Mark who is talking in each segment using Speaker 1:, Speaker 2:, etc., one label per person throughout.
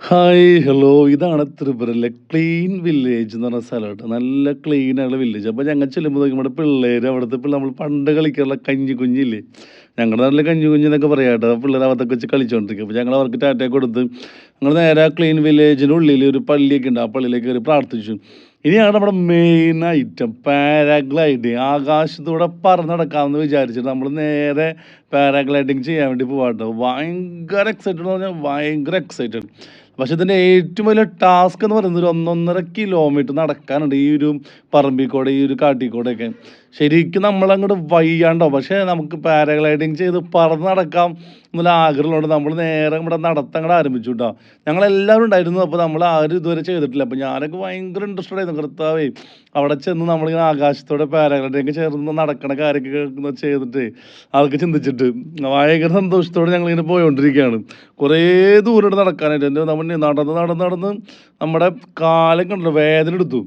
Speaker 1: Hi, hello. ഇതാണ് ത്രിപുരയിലെ clean village എന്ന് പറഞ്ഞ സ്ഥലം കേട്ടോ. നല്ല ക്ലീൻ ആയുള്ള വില്ലേജ്. അപ്പോൾ ഞങ്ങൾ ചെല്ലുമ്പോഴത്തേക്കും നമ്മുടെ പിള്ളേർ അവിടുത്തെ നമ്മൾ പണ്ട് കളിക്കാനുള്ള കഞ്ഞി കുഞ്ഞില്ലേ, ഞങ്ങളുടെ നാട്ടിൽ കഞ്ഞി കുഞ്ഞെന്നൊക്കെ പറയാം കേട്ടോ. പിള്ളേർ അകത്തൊക്കെ വെച്ച് കളിച്ചുകൊണ്ടിരിക്കും. അപ്പോൾ ഞങ്ങൾ അവർക്ക് ടാറ്റ കൊടുത്ത് ഞങ്ങൾ നേരെ ആ ക്ലീൻ വില്ലേജിൻ്റെ ഉള്ളിൽ ഒരു പള്ളിയൊക്കെ ഉണ്ട്. ആ പള്ളിയിലേക്ക് കയറി പ്രാർത്ഥിച്ചു. ഇനിയാണ് നമ്മുടെ മെയിൻ ഐറ്റം പാരാഗ്ലൈഡിങ്. ആകാശത്തൂടെ പറന്ന് നടക്കാമെന്ന് വിചാരിച്ചിട്ട് നമ്മൾ നേരെ പാരാഗ്ലൈഡിങ് ചെയ്യാൻ വേണ്ടി പോകാട്ടോ. ഭയങ്കര എക്സൈറ്റഡ് എന്ന് പറഞ്ഞാൽ ഭയങ്കര എക്സൈറ്റഡ്. പക്ഷെ ഇതിൻ്റെ ഏറ്റവും വലിയ ടാസ്ക് എന്ന് പറയുന്നത് ഒരു 1.5 കിലോമീറ്റർ നടക്കാനുണ്ട് ഈ ഒരു പറമ്പിക്കൂടെ ഈ ഒരു കാട്ടിക്കൂടെയൊക്കെ. ശരിക്കും നമ്മളങ്ങോട്ട് വയ്യാണ്ടോ, പക്ഷേ നമുക്ക് പാരാഗ്ലൈഡിങ് ചെയ്ത് പറന്ന് നടക്കാം എന്നുള്ള ആഗ്രഹമുണ്ട്. നമ്മൾ നേരെ നമ്മുടെ നടത്തം അങ്ങോട്ട് ആരംഭിച്ചു കേട്ടോ. ഞങ്ങളെല്ലാവരും ഉണ്ടായിരുന്നു. അപ്പോൾ നമ്മൾ ആരും ഇതുവരെ ചെയ്തിട്ടില്ല. അപ്പോൾ ഞാനൊക്കെ ഭയങ്കര ഇൻട്രസ്റ്റഡ് ആയിരുന്നു. കർത്താവേ, അവിടെ ചെന്ന് നമ്മളിങ്ങനെ ആകാശത്തോടെ പാരാഗ്ലൈഡിങ് ചേർന്ന് നടക്കണ കാര്യമൊക്കെ ചെയ്തിട്ട് ആൾക്ക് ചിന്തിച്ചിട്ട് ഭയങ്കര സന്തോഷത്തോടെ ഞങ്ങളിങ്ങനെ പോയോണ്ടിരിക്കുകയാണ്. കുറേ ദൂരം നടക്കാനായിട്ട് എൻ്റെ നമ്മൾ നടന്ന് നടന്ന് നടന്ന് നമ്മുടെ കാലം കണ്ടല്ലോ വേദന എടുത്തു.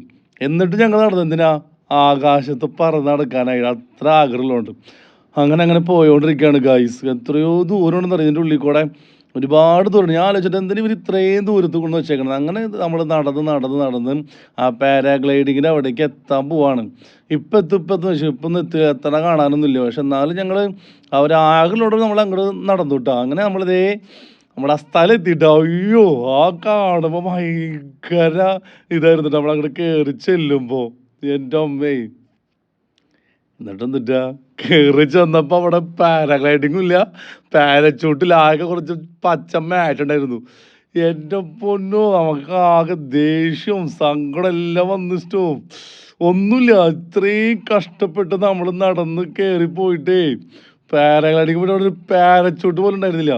Speaker 1: എന്നിട്ട് ഞങ്ങൾ നടന്നു എന്തിനാ, ആകാശത്ത് പറന്ന് നടക്കാനായിട്ട് അത്ര ആഗ്രഹമുണ്ട്. അങ്ങനെ അങ്ങനെ പോയോണ്ടിരിക്കുകയാണ് ഗായ്സ്. എത്രയോ ദൂരമുണ്ടെന്ന് അറിയാം ഇതിൻ്റെ ഉള്ളിൽ കൂടെ, ഒരുപാട് ദൂരം. ഞാൻ ആലോചിച്ചിട്ട് എന്തിനും ഇവർ ഇത്രയും ദൂരത്ത് കൊണ്ട് വെച്ചേക്കണം. അങ്ങനെ നമ്മൾ നടന്ന് നടന്ന് നടന്ന് ആ പാരാഗ്ലൈഡിങ്ങിൻ്റെ അവിടേക്ക് എത്താൻ പോവാണ്. ഇപ്പം വെച്ചു ഇപ്പം എത്തണ കാണാനൊന്നുമില്ല. പക്ഷെ എന്നാലും ഞങ്ങൾ അവരാകലോട് നമ്മൾ അങ്ങോട്ട് നടന്നു കിട്ടാ. അങ്ങനെ നമ്മളിതേ നമ്മുടെ ആ സ്ഥലം എത്തിയിട്ടോ. അയ്യോ, ആ കാണുമ്പോൾ ഭയങ്കര ഇതായിരുന്നു നമ്മളങ്ങോട്ട് കയറി ചെല്ലുമ്പോൾ. എൻ്റെ അമ്മേ, എന്നിട്ട് എന്നിട്ടാ കയറി ചെന്നപ്പോൾ അവിടെ പാരാഗ്ലൈഡിങ്ങും ഇല്ല, പാരച്ചൂട്ടിൽ ആകെ കുറച്ച് പച്ച മാറ്റുണ്ടായിരുന്നു. എൻ്റെ പൊന്നോ, നമുക്ക് ആകെ ദേഷ്യവും സങ്കടം എല്ലാം വന്നിട്ടോ. ഒന്നുമില്ല, ഇത്രയും കഷ്ടപ്പെട്ട് നമ്മൾ നടന്ന് കയറി പോയിട്ടേ പാരാഗ്ലൈഡിങ് പോയിട്ട് അവിടെ ഒരു പാരച്ചൂട്ട് പോലും ഉണ്ടായിരുന്നില്ല.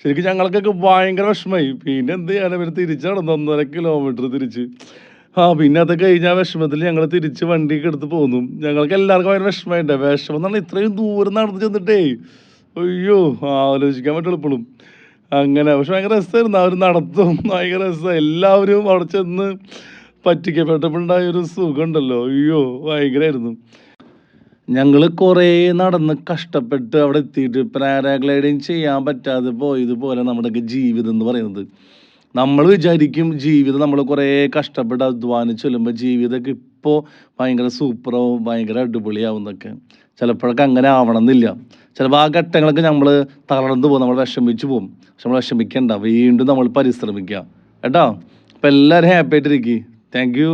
Speaker 1: ശരിക്കും ഞങ്ങൾക്കൊക്കെ ഭയങ്കര വിഷമമായി. പിന്നെ എന്ത് ചെയ്യാനാണ്, ഇവർ തിരിച്ച് നടന്നു 1.5 കിലോമീറ്റർ തിരിച്ച്. പിന്നെ അത് കഴിഞ്ഞ ആ വിഷമത്തിൽ ഞങ്ങൾ തിരിച്ച് വണ്ടിയൊക്കെ എടുത്ത് പോന്നു. ഞങ്ങൾക്ക് എല്ലാവർക്കും ഭയങ്കര വിഷമമായിട്ടേ. വിഷമം എന്ന് പറഞ്ഞാൽ ഇത്രയും ദൂരം നടന്ന് ചെന്നിട്ടേ അയ്യോ, ആലോചിക്കാൻ പറ്റുള്ളൂ ഇപ്പോഴും. അങ്ങനെ പക്ഷെ ഭയങ്കര രസമായിരുന്നു ആ ഒരു നടത്തും. ഭയങ്കര രസമാണ്. എല്ലാവരും അവിടെ ചെന്ന് പറ്റിക്കപ്പെട്ടപ്പോഴുണ്ടായ ഒരു സുഖം ഉണ്ടല്ലോ, അയ്യോ ഭയങ്കരമായിരുന്നു. ഞങ്ങൾ കുറേ നടന്ന് കഷ്ടപ്പെട്ട് അവിടെ എത്തിയിട്ട് പാരാഗ്ലൈഡിങ് ചെയ്യാൻ പറ്റാതെ പോയതുപോലെ നമ്മുടെയൊക്കെ ജീവിതം എന്ന് പറയുന്നത്. നമ്മൾ വിചാരിക്കും ജീവിതം നമ്മൾ കുറേ കഷ്ടപ്പെട്ട് അധ്വാനിച്ച് ചെല്ലുമ്പോൾ ജീവിതമൊക്കെ ഇപ്പോൾ ഭയങ്കര സൂപ്പറാവും, ഭയങ്കര അടിപൊളിയാവും എന്നൊക്കെ. ചിലപ്പോഴൊക്കെ അങ്ങനെ ആവണം എന്നില്ല. ചിലപ്പോൾ ആ ഘട്ടങ്ങളൊക്കെ നമ്മൾ തളർന്നു പോകും, നമ്മൾ വിഷമിച്ച് പോകും. പക്ഷെ നമ്മൾ വിഷമിക്കണ്ട, വീണ്ടും നമ്മൾ പരിശ്രമിക്കുക കേട്ടോ. അപ്പോൾ എല്ലാവരും ഹാപ്പി ആയിട്ടിരിക്കുക. Thank you.